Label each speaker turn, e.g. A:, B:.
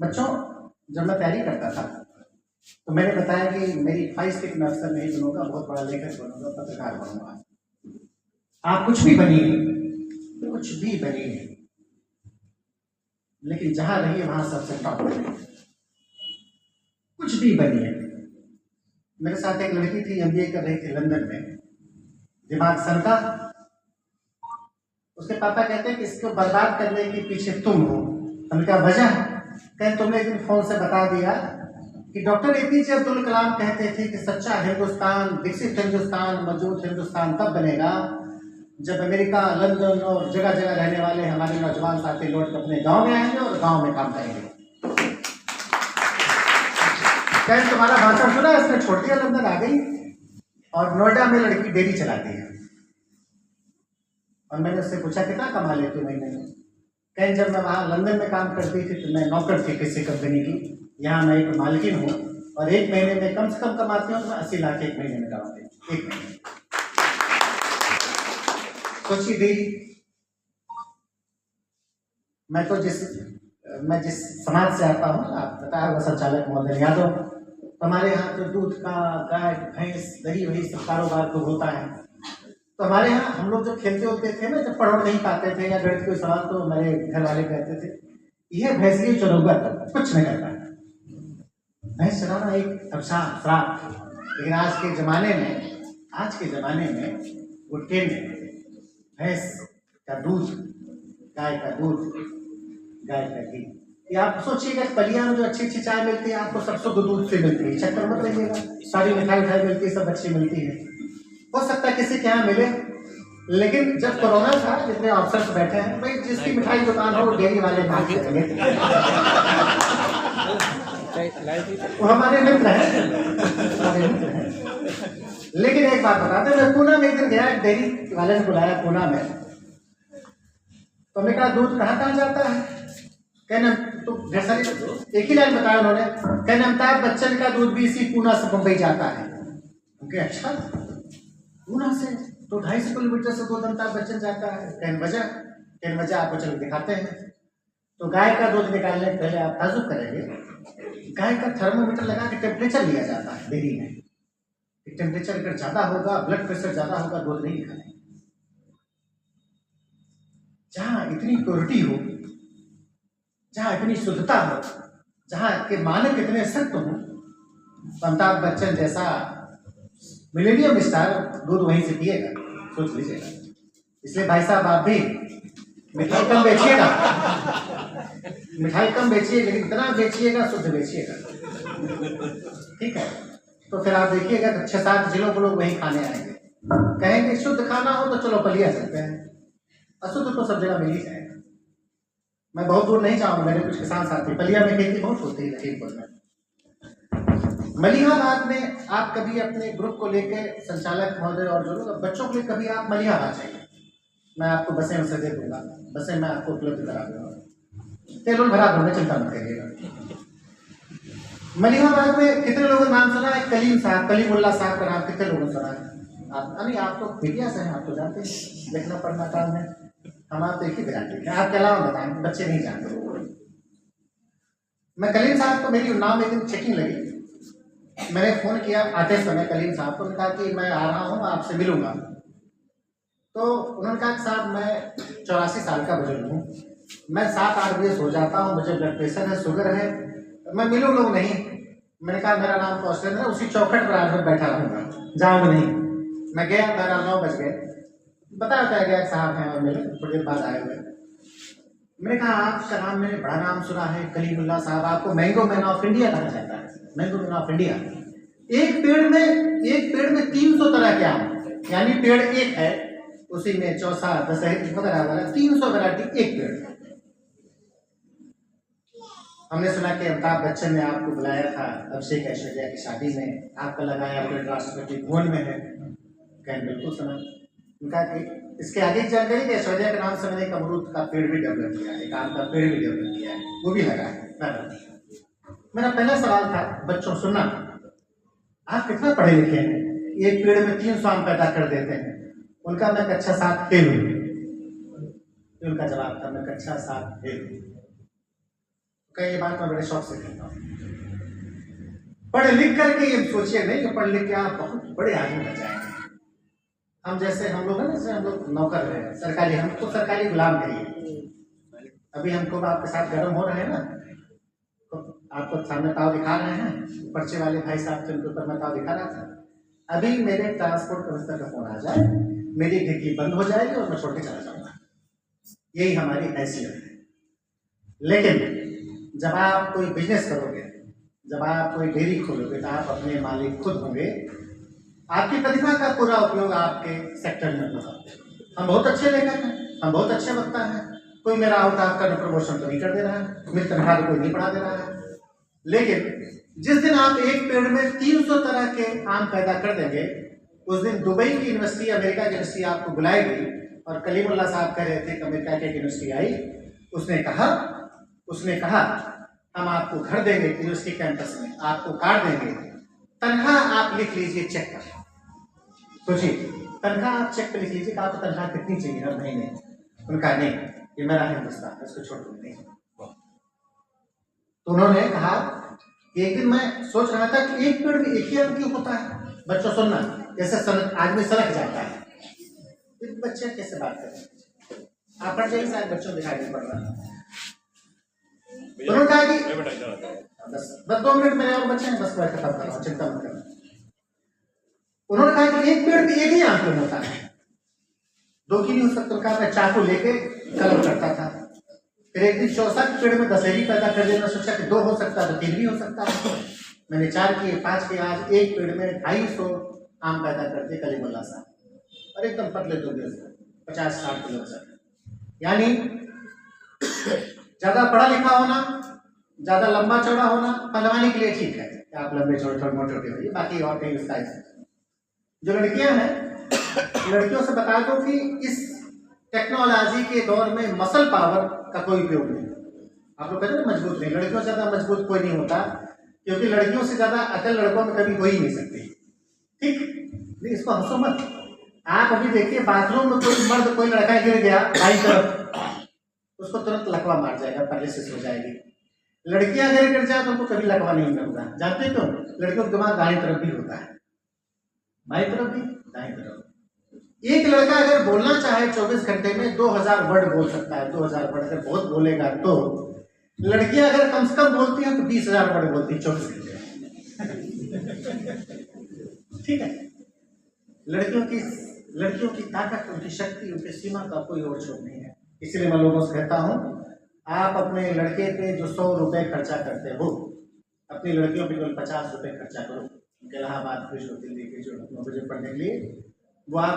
A: बच्चों, जब मैं तैयारी करता था तो मैंने बताया कि मेरी ख्वाहिश थी कि मैं अफसर नहीं बनूंगा, बहुत बड़ा लेखक बनूंगा, पत्रकार बनूंगा। आप कुछ भी बनिए, कुछ भी बनिए, लेकिन जहां रहिए वहां सबसे टॉप रहिए। कुछ भी बनिए। मेरे साथ एक लड़की थी, एमबीए कर रही थी लंदन में, दिमाग सनका। उसके पापा कहते हैं कि इसको बर्बाद करने के पीछे तुम हो। हमने कहा वजह? कहें तुमने एक दिन फोन से बता दिया कि डॉक्टर एपीजे अब्दुल कलाम कहते थे कि सच्चा हिंदुस्तान, विकसित हिंदुस्तान, मजबूत हिंदुस्तान तब बनेगा जब अमेरिका, लंदन और जगह जगह रहने वाले हमारे नौजवान साथी लौट अपने गांव में आएंगे और गांव में काम करेंगे। कहें तुम्हारा भाषण सुना, इसने छोड़ दिया, लंदन आ गई और नोएडा में लड़की डेयरी चलाती है। और मैंने उससे पूछा कितना कमा लेती महीने में? कहीं जब मैं वहाँ लंदन में काम करती थी तो मैं नौकर थी किसी कंपनी की, यहाँ मैं एक मालकिन हूँ और एक महीने में कम से कम कमाती हूँ तो मैं 80 लाख एक महीने में कमाती हूँ, एक महीने। सोची दी, मैं जिस समाज से आता हूँ, आप बताया हुआ संचालक महोदय यादव, हमारे यहाँ तो दूध का, गाय भैंस, दही वही सब कारोबार तो होता है। तो हमारे यहाँ हम लोग जब खेलते होते थे ना, जब पढ़ नहीं पाते थे या गणित कोई सवाल, तो मेरे घर वाले कहते थे यह भैंसिए चलोगा तो कुछ नहीं करता। भैंस चलाना एक श्राप। लेकिन आज के जमाने में वो ट्रेंड है, भैंस का दूध, गाय का दूध, गाय का घी। ये आप सोचिएगा, पलिया में जो अच्छी अच्छी चाय मिलती है आपको सब शुद्ध दूध से मिलती है, चक्कर मत रहिएगा। सारी मिठाई मिलती है, सब अच्छी मिलती है, हो सकता है किसी के यहाँ मिले। लेकिन जब कोरोना था, जितने अफसर बैठे हैं, भाई जिसकी मिठाई दुकान हो वो डेयरी वाले भाग के चले, वो हमारे मित्र हैं। लेकिन एक बात बताते, मैं पूना में एक दिन गया, डेयरी वाले ने बुलाया पूना में, तो हमने कहा दूध कहाँ कहाँ जाता है? कहना तो ढेर सारी, एक ही लाइन बताया उन्होंने, कहना अमिताभ बच्चन का दूध भी इसी पूना से मुंबई जाता है। अच्छा, पूना से तो 250 किलोमीटर से दूध अमिताभ बच्चन जाता है। कहन वजह आपको चल दिखाते हैं। तो गाय का दूध निकालने के पहले आप ताजुब करेंगे, गाय का थर्मोमीटर लगा के टेम्परेचर लिया जाता है डेयरी में। टेम्परेचर अगर ज्यादा होगा, ब्लड प्रेशर ज्यादा होगा, दूध नहीं निकालेंगे। जहां इतनी प्योरिटी हो, जहां इतनी शुद्धता हो, जहां के मानक इतने सख्त हो, अमिताभ बच्चन जैसा मिलेनियम स्टार दूध वहीं से पिएगा, सोच लीजिएगा। इसलिए भाई साहब आप भी मिठाई कम बेचिएगा, लेकिन इतना बेचिएगा, शुद्ध बेचिएगा, ठीक है? तो फिर आप देखिएगा तो 6-7 जिलों को लोग वहीं खाने आएंगे। कहेंगे शुद्ध खाना हो तो चलो पलिया चलते हैं, अशुद्ध तो सब जगह मिल ही जाएगा। मैं बहुत दूर नहीं जाऊंगा, मेरे कुछ किसान साथी, पलिया में खेती बहुत होती है लखीमपुर में। मलिहाबाद में आप कभी अपने ग्रुप को लेकर, संचालक महोदय और जो बच्चों के लिए कभी आप मलिहाबाद जाइए, मैं आपको बसें उसे दे दूंगा, बसें मैं आपको उपलब्ध करा दूंगा, तेल भरा दूंगा, चिंता मत करिएगा। मलिहाबाद में कितने लोगों ने नाम सुना है? कलीम साहब, कलीमुल्ला साहब का नाम कितने लोगों ने सुना है? आप तो मीडिया से हैं, आप तो जानते हैं, लिखना पढ़ना काम है। हम आप तो एक ही जानते हैं, आपके अलावा बताएं, बच्चे नहीं जानते। मैं कलीम साहब को, मेरी नाम एक दिन चेकिंग लगी, मैंने फोन किया आते समय कलीम साहब को, कहा कि मैं आ रहा हूँ, आपसे मिलूंगा। तो उन्होंने कहा कि साहब मैं 84 साल का बुजुर्ग हूँ, मैं 7-8 बजे सो जाता हूँ, मुझे ब्लड प्रेशर है, शुगर है, मैं मिलूँ लोग नहीं। मैंने कहा मेरा नाम कौशल है, उसी चौखट पर आज मैं बैठा रहूँगा, जाऊँगा नहीं। मैं गया, मेरा 9 बज गए, बताया गया साहब हैं और मिले, थोड़ी देर बाद आए हुए। मैंने कहा आपका नाम, मैंने बड़ा नाम सुना है कलीमुल्ला साहब, आपको मैंगो मैन ऑफ इंडिया कहा जाता है, मैंगो मैन ऑफ इंडिया। एक पेड़ में 300 तरह के आम, यानी पेड़ एक है, उसी में चौसा, दशहरी वगैरह 300 वैरायटी एक पेड़। हमने सुना कि अमिताभ बच्चन ने आपको बुलाया था अभिषेक ऐश्वर्या की शादी में, आपका लगाया पेड़ राष्ट्रपति भवन में है। कहें बिल्कुल सुना। उनका इसके आगे की जानकारी कि ऐश्वर्या के नाम से मैंने एक अमरूद का पेड़ भी डेवलप किया है, एक आम का पेड़ भी डेवलप किया है, वो भी लगा है। मेरा पहला सवाल था, बच्चों सुनना, आप कितना पढ़े लिखे हैं? एक पेड़ में 300 आम पैदा कर देते हैं। उनका मैं कक्षा 7 फेल हुई। उनका जवाब था मैं कक्षा 7 फेल हुई। कई बार मैं बड़े शौक से कहता हूँ। पढ़ लिख करके ये सोचिए नहीं कि पढ़ लिख के आप बहुत बड़े आदमी बन जाएंगे। हम जैसे हम लोग हैं ना, जैसे हम लोग नौकर रहे सरकारी, हम तो सरकारी गुलाम करिए। अभी हमको आपके साथ गर्म हो रहे हैं ना, तो आपको सामने ताव दिखा रहे हैं, पर्चे वाले भाई साहब के उनके ऊपर मैं ताव दिखा रहा था। अभी मेरे ट्रांसपोर्ट कमिश्नर का फोन आ जाए, मेरी खिड़की बंद हो जाएगी और मैं छोड़ के चला जाऊंगा। यही हमारी हैसियत है। लेकिन जब आप कोई बिजनेस करोगे, जब आप कोई डेयरी खोलोगे, तो आप अपने मालिक खुद होंगे। आपकी प्रतिभा का पूरा उपयोग आपके सेक्टर में होगा। हम बहुत अच्छे लेखक हैं, हम बहुत अच्छे वक्ता हैं, कोई मेरा आउट ऑफ का प्रमोशन तो नहीं कर दे रहा है, मेरी तनख्वाह कोई नहीं बढ़ा दे रहा है। लेकिन जिस दिन आप एक पेड़ में 300 तरह के आम पैदा कर देंगे, उस दिन दुबई की यूनिवर्सिटी, अमेरिका की यूनिवर्सिटी आपको बुलाएगी। और कलीमुल्लाह साहब कह रहे थे कि अमेरिका की यूनिवर्सिटी आई, उसने कहा हम आपको घर देंगे यूनिवर्सिटी कैंपस में, आपको कार देंगे, तनख्वाह आप लिख लीजिए चेक पर। सोचिए, तनख्वाह आप चेक पे लिख लीजिए कि आपको तनख्वाह कितनी चाहिए हर महीने। उनका नहीं, ये मेरा हिंदुस्तान है, इसको छोड़ दूँ नहीं। तो उन्होंने कहा, एक दिन मैं सोच रहा था कि एक पेड़ में एक ही आम क्यों होता है। बच्चों सुनना, जैसे आदमी सड़क जाता है, बच्चे कैसे बात करें, आप पढ़ जाइए, शायद बच्चों दिखाई नहीं पड़ रहा। उन्होंने कहा कि बस 2 मिनट मेरे और बच्चे हैं, बस मैं खत्म कर रहा हूँ, चिंता मत करना। उन्होंने कहा कि एक पेड़ में एक ही आम क्यों होता है, 2 की नहीं हो सकता। कहा मैं चाकू लेके कलम करता था, फिर एक दिन 64 पेड़ में दशहरी पैदा कर देना, सोचा कि 2 हो सकता है तो 3 भी हो सकता है। मैंने 4 किए, 5 किए, आज एक पेड़ में 250 आम पैदा करते कलीमुल्लाह साहब, और एकदम पतले 2 दिन 50-60 किलो तक। यानी ज्यादा पढ़ा लिखा होना, ज्यादा लंबा चौड़ा होना पहलवानी के लिए ठीक है, आप लंबे चौड़े थोड़े मोटे होते होइए, बाकी और कहीं उसका है। जो लड़कियां हैं, लड़कियों से बता दो कि इस टेक्नोलॉजी के दौर में मसल पावर का कोई उपयोग नहीं। आप लोग कहते हैं मजबूत नहीं, लड़कियों से ज्यादा मजबूत कोई नहीं होता, क्योंकि लड़कियों से ज्यादा अकल लड़कों में कभी हो ही नहीं सकती। ठीक नहीं, इसको हंसो मत। आप अभी देखिए, बाथरूम में कोई मर्द, कोई लड़का गिर गया दाईं तरफ, उसको तुरंत लकवा मार जाएगा, पैरालिसिस हो जाएगी। लड़कियां अगर गिर जाए तो उनको कभी लकवा नहीं मिलता। जानते क्यों? लड़कियों का दिमाग दाईं तरफ भी होता है, बाईं तरफ भी, दाईं तरफ। एक लड़का अगर बोलना चाहे 24 घंटे में 2000 वर्ड बोल सकता है। 2000 वर्ड अगर बहुत बोलेगा तो, लड़कियां अगर कम से कम बोलती हैं तो 20,000 वर्ड बोलती है 24 घंटे में। ठीक है, लड़कियों की ताकत, उनकी शक्ति, उनकी सीमा का कोई और छोड़ नहीं है। इसलिए मैं लोगों से कहता हूं, आप अपने लड़के पे जो 100 रुपए खर्चा करते हो, अपनी लड़कियों पे केवल 50 रुपए खर्चा करो। इलाहाबाद विश्वविद्यालय के जो मुझे पढ़ने के लिए, वो आप